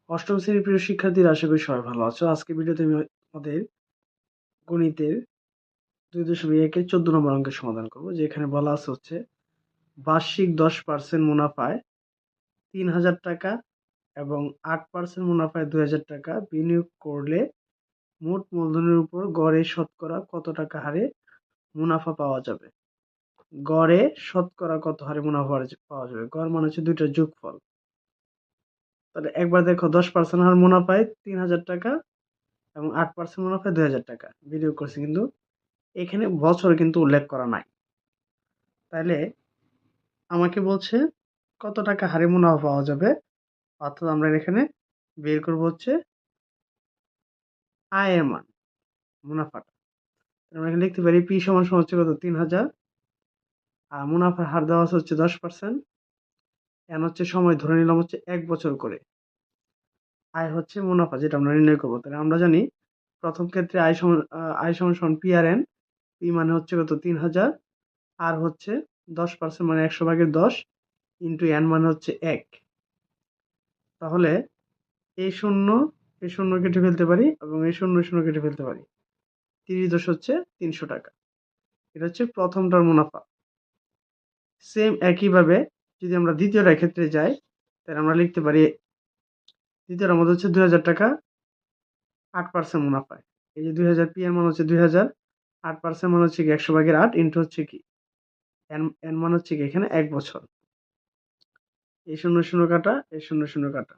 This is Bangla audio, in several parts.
অষ্টম শ্রেণীর প্রিয় শিক্ষার্থীরা, আশা করি সবাই ভালো আছো। আজকে ভিডিওতে আমি আমাদের গণিতের 2.1-এর 14 নম্বর অঙ্কের সমাধান করব, যেখানে বলা আছে হচ্ছে বার্ষিক 10% মুনাফায় 3,000 টাকা এবং 8% মুনাফায় 2,000 টাকা বিনিয়োগ করলে মোট মূলধনের উপর গড়ে শতকরা কত টাকা হারে মুনাফা পাওয়া যাবে। গড়ে শতকরা কত হারে মুনাফা পাওয়া যাবে। গড় মানে হচ্ছে দুইটার যোগফল। তাহলে একবার দেখো, 10% হার মুনাফায় 3,000 টাকা এবং 8% মুনাফায় 2,000 টাকা বিনিয়োগ করছে, কিন্তু এখানে বছর কিন্তু উল্লেখ করা নাই। তাহলে আমাকে বলছে কত টাকা হারে মুনাফা পাওয়া যাবে, অর্থাৎ আমরা এখানে বের করব হচ্ছে আয়ের মান, মুনাফাটা। আমরা এখানে লিখতে পারি পি সমান সমান হচ্ছে কত, 3,000, আর মুনাফার হার দেওয়া আছে হচ্ছে 10%। এন হচ্ছে সময়, ধরে নিলাম হচ্ছে 1 বছর করে। আয় হচ্ছে মুনাফা, যেটা আমরা নির্ণয় করবো। তাহলে আমরা জানি প্রথম ক্ষেত্রে আয় সমান সমান পি আর এন। পি মানে হচ্ছে কত, 3,000, আর হচ্ছে 10% মানে 100/10 ইন্টু এন মানে হচ্ছে 1। তাহলে এই শূন্য কেটে ফেলতে পারি এবং এই শূন্য কেটে ফেলতে পারি। 30 হচ্ছে 300 টাকা। এটা হচ্ছে প্রথমটার মুনাফা। সেম একইভাবে যদি আমরা দ্বিতীয়টার ক্ষেত্রে যাই, তাহলে আমরা লিখতে পারি দ্বিতীয়টার মধ্যে হচ্ছে 2,000 টাকা, 8% মুনাফায়। এই যে 2,000, পি এর মান হচ্ছে 2,000, 8% মান হচ্ছে কি 100/8 ইন্টু হচ্ছে কি এন মান হচ্ছে কি এখানে 1 বছর। এই শূন্য কাটা, এই শূন্য কাটা,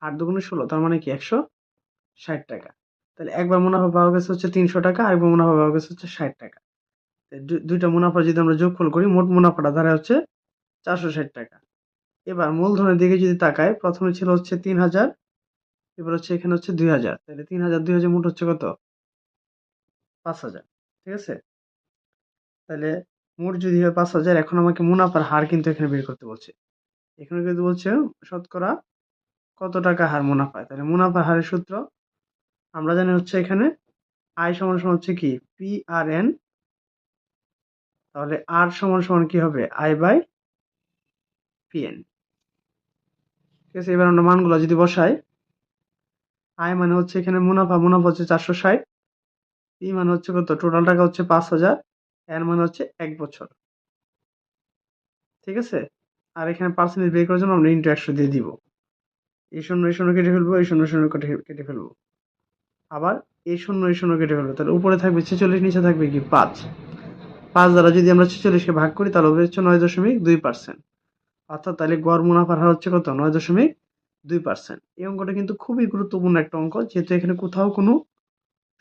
8 দুগুণে 16, তার মানে কি 160 টাকা। তাহলে একবার মুনাফা পাওয়া গেছে হচ্ছে 300 টাকা, আরেকবার মুনাফা পাওয়া গেছে হচ্ছে 60 টাকা। দুইটা মুনাফা যদি আমরা যোগফল করি, মোট মুনাফাটা দাঁড়ায় হচ্ছে 460 টাকা। এবার মূলধনের দিকে যদি তাকায়, প্রথমে ছিল হচ্ছে 3,000, এবার হচ্ছে এখানে হচ্ছে 2,000। তাহলে 3,000 2,000 মোট হচ্ছে কত, 5,000। ঠিক আছে, তাহলে মোট যদি হয় 5,000, এখন আমাকে মুনাফার হার কিন্তু এখানে বের করতে বলছে। এখানে কিন্তু বলছে শতকরা কত টাকা হার মুনাফায়। তাহলে মুনাফার হারের সূত্র আমরা জানি হচ্ছে এখানে আই সমান সমান হচ্ছে কি পি আর এন। তাহলে আর সমান সমান কি হবে, আই বাই পি এন। ঠিক আছে, এবার আমরা মানগুলো যদি বসাই, আই মানে হচ্ছে এখানে মুনাফা হচ্ছে 460, পি মানে হচ্ছে কত, টোটাল টাকা হচ্ছে 5,000, এন মানে হচ্ছে 1 বছর। ঠিক আছে, আর এখানে পার্সেন্টেজ বের করার জন্য আমরা ইন্টু 100 দিয়ে দিব। এই শূন্য কেটে ফেলবো, এই শূন্য কেটে ফেলবো, আবার এই শূন্য কেটে ফেলবো। তাহলে উপরে থাকবে 46, নিচে থাকবে কি 5। 5 দ্বারা যদি আমরা 46-কে ভাগ করি, তাহলে হবে হচ্ছে 9.2%। অর্থাৎ তাহলে গড় মুনাফার হার হচ্ছে কত, 9.2%। এই অঙ্কটা কিন্তু খুবই গুরুত্বপূর্ণ একটা অঙ্ক, যেহেতু এখানে কোথাও কোনো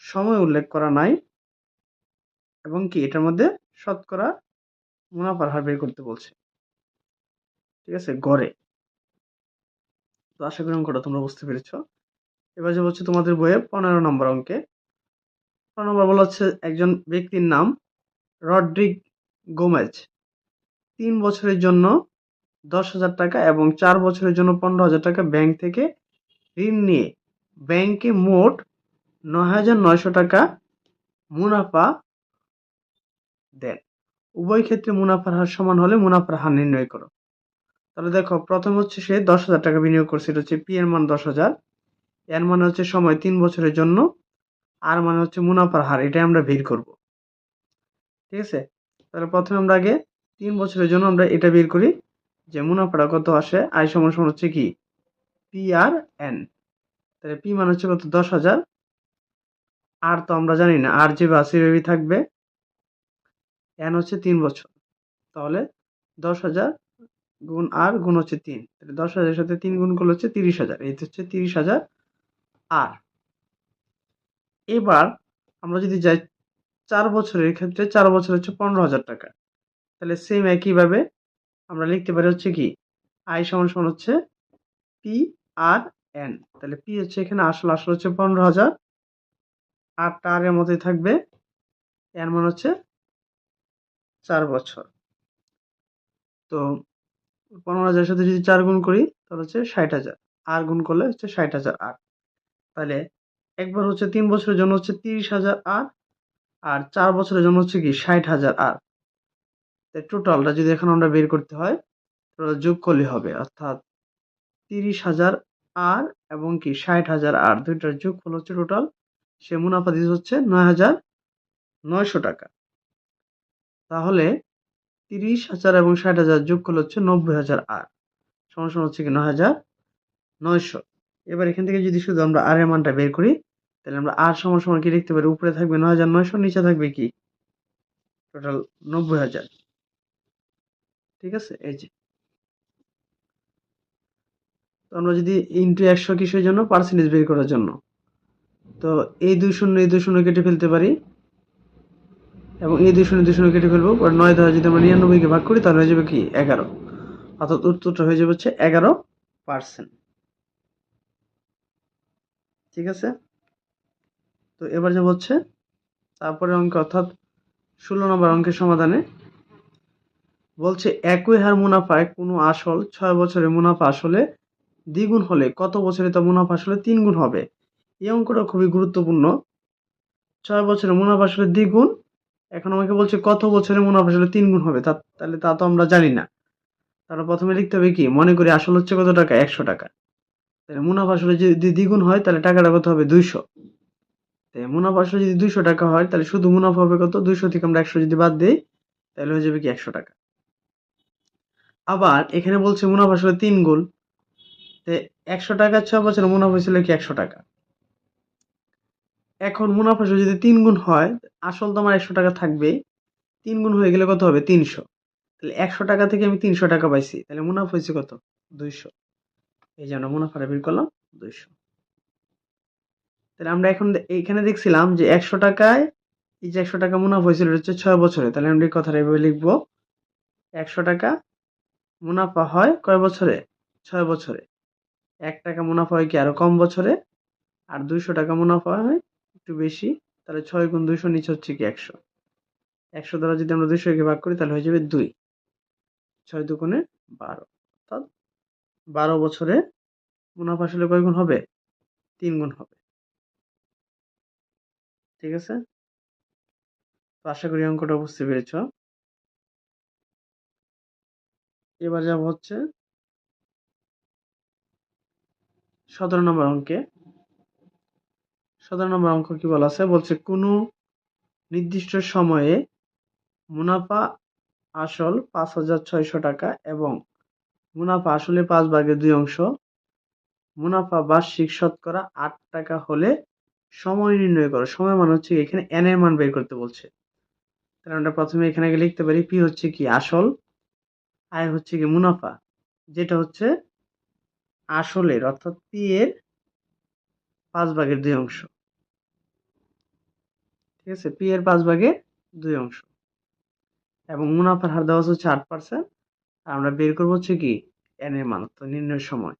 সময় উল্লেখ করা নাই এবং কি এটার মধ্যে শতকরা মুনাফার হার বের করতে বলছে। ঠিক আছে, গড়ে। তো আশা করি অঙ্কটা তোমরা বুঝতে পেরেছো। এবার যে হচ্ছে তোমাদের বইয়ে 15 নম্বর অঙ্কে 15 নম্বর বলা হচ্ছে একজন ব্যক্তির নাম রড্রিগ গোমেজ 3 বছরের জন্য 10,000 টাকা এবং 4 বছরের জন্য 15,000 টাকা ব্যাংক থেকে ঋণ নিয়ে ব্যাংকে মোট 9,900 টাকা মুনাফা দেন। উভয় ক্ষেত্রে মুনাফার হার সমান হলে মুনাফার হার নির্ণয় করো। তাহলে দেখো, প্রথম হচ্ছে সে 10,000 টাকা বিনিয়োগ করছে, এটা হচ্ছে পি এর মান 10,000, এর মানে হচ্ছে সময় 3 বছরের জন্য, আর মানে হচ্ছে মুনাফার হার, এটাই আমরা বের করব। ঠিক আছে, তাহলে প্রথমে আমরা আগে 3 বছরের জন্য আমরা এটা বের করি যে মুনাফাটা কত আসে। আই সমান সমান হচ্ছে কি পি আর এন। তাহলে পি মানে হচ্ছে কত, 10,000, আর তো আমরা জানি না, আর যে আছে সেভাবেই থাকবে। এন হচ্ছে 3 বছর, তাহলে 10,000 গুণ আর গুণ হচ্ছে 3, তাহলে 10,000-এর সাথে 3 গুণ করলে হচ্ছে 30,000, এই হচ্ছে 30,000 আর। এবার আমরা যদি যাই 4 বছরের ক্ষেত্রে, 4 বছর হচ্ছে 15,000 টাকা। তাহলে সেম একইভাবে আমরা লিখতে পারি হচ্ছে কি আই সমান সমান হচ্ছে পি আর এন। তাহলে পি হচ্ছে এখানে আসলে হচ্ছে 15,000, আর আর এর মধ্যে থাকবে, এর মান হচ্ছে 4 বছর। তো 15,000-এর সাথে যদি 4 গুণ করি, তাহলে হচ্ছে 60,000, আর গুণ করলে হচ্ছে 60,000 আর। তাহলে একবার হচ্ছে 3 বছরের জন্য হচ্ছে 30,000 আর 4 বছরের জন্য হচ্ছে কি 60,000 আর। টোটালটা যদি এখন আমরা বের করতে হয়, তাহলে যোগ করলে হবে, অর্থাৎ 30,000 আর এবং কি 60,000 আর দুইটার যোগফল হচ্ছে টোটাল সে মুনাফা দিতে হচ্ছে 9,900 টাকা। তাহলে 30,000 এবং 60,000 যোগফল হচ্ছে 90,000 আর সমান সমান হচ্ছে কি 9,900। এবার এখান থেকে যদি শুধু আমরা আর এর মানটা বের করি তাহলে আমরা আর সমান সমান কি লিখতে পারি, উপরে থাকবে 9,900, নিচে থাকবে কি টোটাল 90,000। ঠিক আছে, এই যে তো আমরা যদি ইন্টু 100 কিসের জন্য, পার্সেন্টেজ বের করার জন্য, তো এই 2 শূন্য কেটে ফেলতে পারি এবং এই 2 শূন্য কেটে ফেলবো। 9 দ্বারা যদি আমরা 99 কে ভাগ করি তাহলে হয়ে যাবে কি 11, অর্থাৎ উত্তরটা হয়ে যাবে হচ্ছে 11%। ঠিক আছে, তো এবার যাব হচ্ছে তারপরে অঙ্ক, অর্থাৎ 16 নম্বর অঙ্কের সমাধানে বলছে একই হার মুনাফায় কোনো আসল 6 বছরে মুনাফা আসলে দ্বিগুণ হলে কত বছরে তা মুনাফা আসলে 3 গুণ হবে। এই অঙ্কটা খুবই গুরুত্বপূর্ণ। 6 বছরে মুনাফা আসলে দ্বিগুণ, এখন আমাকে বলছে কত বছরে মুনাফা আসলে 3 গুণ হবে, তাহলে তা তো আমরা জানি না। তাহলে প্রথমে লিখতে হবে কি, মনে করি আসল হচ্ছে কত টাকা, 100 টাকা। তাহলে মুনাফা আসলে যদি দ্বিগুণ হয় তাহলে টাকাটা কত হবে, 200। তাই মুনাফা আসলে যদি 200 টাকা হয় তাহলে শুধু মুনাফা হবে কত, 200 থেকে আমরা 100 যদি বাদ দেই তাহলে হয়ে যাবে কি 100 টাকা। আবার এখানে বলছে মুনাফা আসলে 3 গুণ, তো 100 টাকা 6 বছরে মুনাফা হয়েছিল কি 100 টাকা। এখন মুনাফা আসলে যদি 3 গুণ হয়, আসল তো আমার 100 টাকা থাকবে, 3 গুণ হয়ে গেলে কত হবে, 300। তাহলে 100 টাকা থেকে আমি 300 টাকা পাইছি, তাহলে মুনাফা হয়েছে কত, 200। এই যে আমরা মুনাফাটা বের করলাম 200। তাহলে আমরা এখন এইখানে দেখছিলাম যে 100 টাকায় এই যে 100 টাকা মুনাফা হয়েছিল এটা হচ্ছে 6 বছরে, তাহলে আমরা এই কথাটা এভাবে লিখবো, 100 টাকা মুনাফা হয় কয় বছরে, 6 বছরে। 1 টাকা মুনাফা হয় কি আরো কম বছরে, আর 200 টাকা মুনাফা হয় একটু বেশি। তাহলে 6 গুণ 200 নিচে হচ্ছে কি 100। 100 দ্বারা যদি আমরা 200 কে ভাগ করি তাহলে হয়ে যাবে 2, 6 দুগুণে 12, অর্থাৎ 12 বছরে মুনাফা আসলে কয় গুণ হবে, 3 গুণ হবে। ঠিক আছে, তো আশা করি অঙ্কটা বুঝতে পেরেছো। এবার যাব হচ্ছে 17 নম্বর অঙ্কে। 17 নম্বর অঙ্ক কি বলা আছে, বলছে কোনো নির্দিষ্ট সময়ে মুনাফা আসল 5,600 টাকা এবং মুনাফা আসলে 5/2 মুনাফা বার্ষিক শতকরা 8 টাকা হলে সময় নির্ণয় করো। সময় মান হচ্ছে এখানে n এর মান বের করতে বলছে। তাহলে আমরা প্রথমে এখানে আগে লিখতে পারি পি হচ্ছে কি আসল, আয় হচ্ছে কি মুনাফা, যেটা হচ্ছে আসলের অর্থাৎ পি এর 5/2। ঠিক আছে, পি এর 5/2 এবং মুনাফার হার দেওয়া হচ্ছে 8%। আর আমরা বের করবো হচ্ছে কি n এর মান, তো নির্ণয়ের সময়।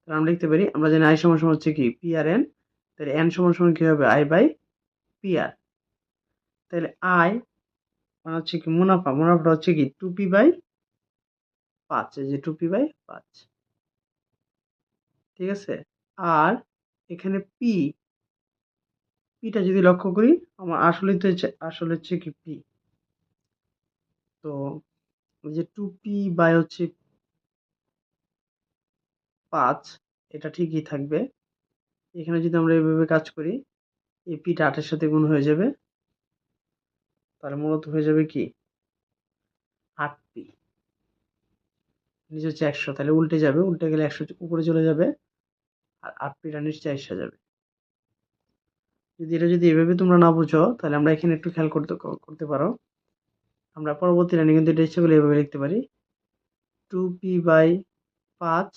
তাহলে আমরা লিখতে পারি, আমরা জানি আই সমান সমান হচ্ছে কি পি আর এন, তাহলে এন সমান সমান কি হবে, আই বাই পি আর। তাহলে আই মানে হচ্ছে কি মুনাফা, মুনাফাটা হচ্ছে কি 2p/5, এই যে 2p/5। ঠিক আছে, আর এখানে পিটা যদি লক্ষ্য করি, আমার আসলে তো আসলে হচ্ছে কি পি, তো এই যে 2p/5 এটা ঠিকই থাকবে। এখানে যদি আমরা এইভাবে কাজ করি, এই পিটা 8 এর সাথে গুণ হয়ে যাবে, তাহলে মূলত হয়ে যাবে কি 8p, নিচে হচ্ছে 100, তাহলে উল্টে যাবে, উল্টে গেলে 100 উপরে চলে যাবে আর 8pটা নিচে এসে যাবে। যদি এভাবে তোমরা না বুঝো তাহলে আমরা এখানে একটু খেয়াল করতে পারো, আমরা পরবর্তী লাইনে কিন্তু এটা ইচ্ছে করলে এভাবে লিখতে পারি 2p/5,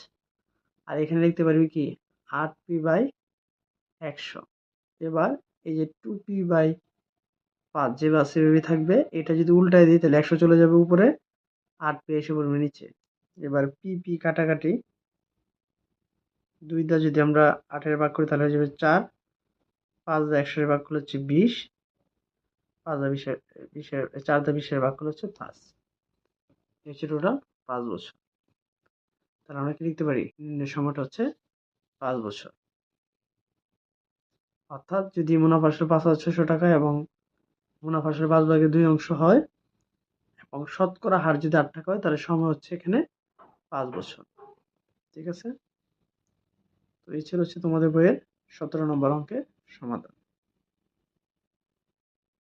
আর এখানে লিখতে পারবি কি 8p/100। এবার এই যে 2p/5 যে সেভাবে থাকবে, এটা যদি উল্টায় দিই তাহলে 100 চলে যাবে উপরে, 8p এসে পড়বে নিচে। এবার পি কাটাকাটি, 2 দা যদি আমরা 8 এর ভাগ করি তাহলে হয়ে যাবে 4, 5 দা 100 এর ভাগ করলে হচ্ছে 20, 5 দা 20 4 দা 20 এর ভাগ করলে হচ্ছে 5। এই হচ্ছে টোটাল 5 বছর। তাহলে আমরা কি লিখতে পারি, নির্ণয় সময়টা হচ্ছে 5 বছর। অর্থাৎ যদি মুনাফা আসলে 5,600 টাকা এবং মুনাফা আসলে 5/2 হয় এবং শতকরা হার যদি 8 টাকা হয় তাহলে সময় হচ্ছে এখানে 5 বছর। ঠিক আছে, তো এই ছিল হচ্ছে তোমাদের বইয়ের 17 নম্বর অঙ্কের সমাধান।